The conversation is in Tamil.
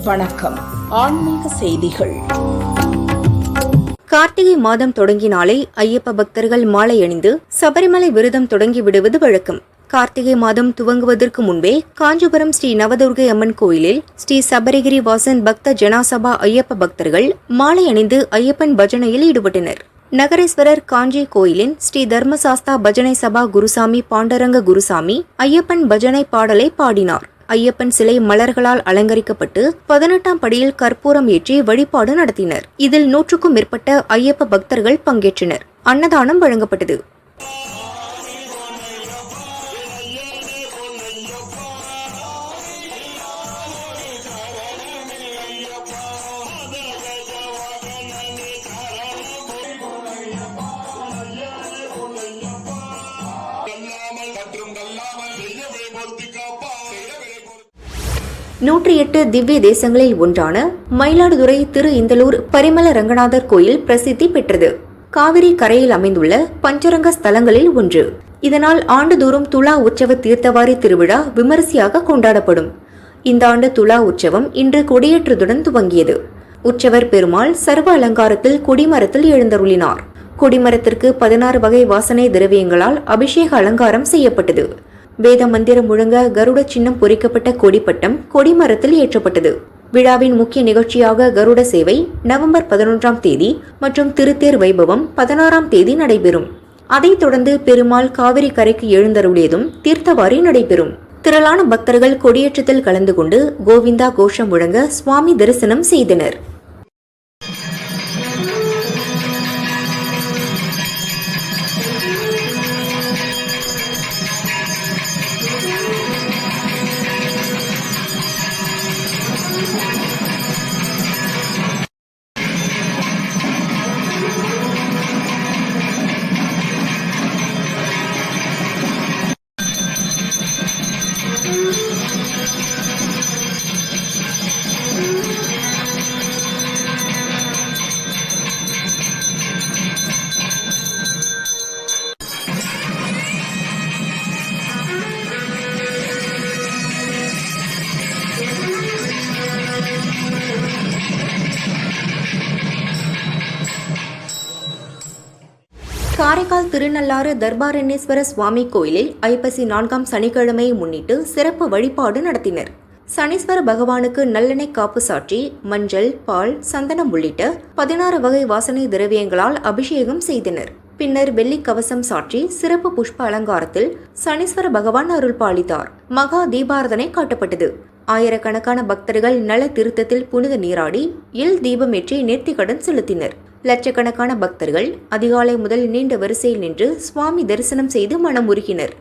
வணக்கம். ஆன்மீக செய்திகள். கார்த்திகை மாதம் தொடங்கினாலே ஐயப்ப பக்தர்கள் மாலை அணிந்து சபரிமலை விரதம் தொடங்கி விடுவது வழக்கம். கார்த்திகை மாதம் துவங்குவதற்கு முன்பே காஞ்சிபுரம் ஸ்ரீ நவதுர்கை அம்மன் கோயிலில் ஸ்ரீ சபரிகிரி வாசன் பக்த ஜனாசபா ஐயப்ப பக்தர்கள் மாலை அணிந்து ஐயப்பன் பஜனையில் ஈடுபட்டனர். நகரேஸ்வரர் காஞ்சி கோயிலின் ஸ்ரீ தர்மசாஸ்தா பஜனை சபா குருசாமி பாண்டரங்க குருசாமி ஐயப்பன் பஜனை பாடலை பாடினார். ஐயப்பன் சிலை மலர்களால் அலங்கரிக்கப்பட்டு 18ஆம் படியில் கற்பூரம் ஏற்றி வழிபாடு நடத்தினர். இதில் 100க்கும் மேற்பட்ட ஐயப்ப பக்தர்கள் பங்கேற்றனர். அன்னதானம் வழங்கப்பட்டது. நூற்றி 8 திவ்ய தேசங்களில் ஒன்றான மயிலாடுதுறை திரு இந்தலூர் பரிமள ரங்கநாதர் கோயில் பிரசித்தி பெற்றது. காவிரி கரையில் அமைந்துள்ள பஞ்சரங்க ஸ்தலங்களில் ஒன்று. இதனால் ஆண்டுதோறும் துலா உற்சவ தீர்த்தவாரி திருவிழா விமரிசையாக கொண்டாடப்படும். இந்த ஆண்டு துலா உற்சவம் இன்று கொடியேற்றத்துடன் துவங்கியது. உற்சவர் பெருமாள் சர்வ அலங்காரத்தில் கொடிமரத்தில் எழுந்தருளினார். கொடிமரத்திற்கு 16 வகை வாசனை திரவியங்களால் அபிஷேக அலங்காரம் செய்யப்பட்டது. வேத மந்திரம் முழங்க கருட சின்னம் பொறிக்கப்பட்ட கொடிப்பட்டம் கொடிமரத்தில் ஏற்றப்பட்டது. விழாவின் முக்கிய நிகழ்ச்சியாக கருட சேவை நவம்பர் 11ஆம் தேதி மற்றும் திருத்தேர் வைபவம் 16ஆம் தேதி நடைபெறும். அதைத் தொடர்ந்து பெருமாள் காவிரி கரைக்கு எழுந்தருளியதும் தீர்த்தவாரி நடைபெறும். திரளான பக்தர்கள் கொடியேற்றத்தில் கலந்து கொண்டு கோவிந்தா கோஷம் முழங்க சுவாமி தரிசனம் செய்தனர். காரைக்கால் திருநள்ளாறு தர்பாரண்யேஸ்வர சுவாமி கோயிலில் ஐப்பசி 4ஆம் சனிக்கிழமையை முன்னிட்டு சிறப்பு வழிபாடு நடத்தினர். சனீஸ்வர பகவானுக்கு நல்லெண்ணெய் காப்பு சாற்றி மஞ்சள், பால், சந்தனம் உள்ளிட்ட 16 வகை வாசனை திரவியங்களால் அபிஷேகம் செய்தனர். பின்னர் வெள்ளி கவசம் சாற்றி சிறப்பு புஷ்ப அலங்காரத்தில் சனீஸ்வர பகவான் அருள் பாலித்தார். மகா தீபாரதனை காட்டப்பட்டது. ஆயிரக்கணக்கான பக்தர்கள் நல திருத்தத்தில் புனித நீராடி எல் தீபமேற்றி நேர்த்திக்கடன் செலுத்தினர். லட்சக்கணக்கான பக்தர்கள் அதிகாலை முதல் நீண்ட வரிசையில் நின்று சுவாமி தரிசனம் செய்து மனமுருகினர்.